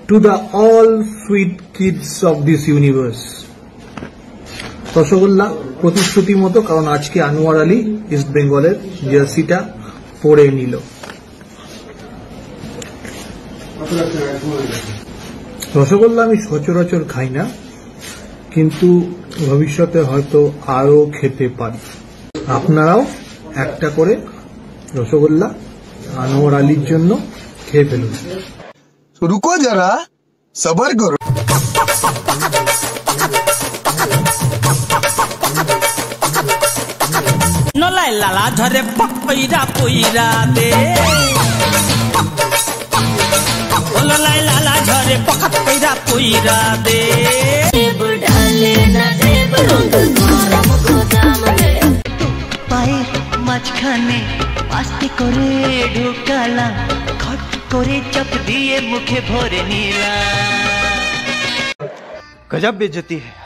to the all sweet kids of this universe. Rasgulla প্রতিশ্রুতি মতো, কারণ আজকে আনোয়ার আলী ইস্ট বেঙ্গলের জার্সিটা পরে নিল। রসগোল্লা আমি সচরাচর খাই না, কিন্তু ভবিষ্যতে হয়তো আরো খেতে পারি। আপনারাও একটা করে রসগোল্লা আনোয়ার আলীর জন্য খেয়ে ফেলুন। রুকো যারা, সবার করো। নলাই লালা ঝরে পকইরা পইরা দে, নলাই লালা ঝরে পকইরা পইরা দে। পায়ের মাঝখানে আস্তে করে ঢুকালাম, খট করে চাপ দিয়ে মুখে ভরে নিলাম। गजब बेइज्जती है।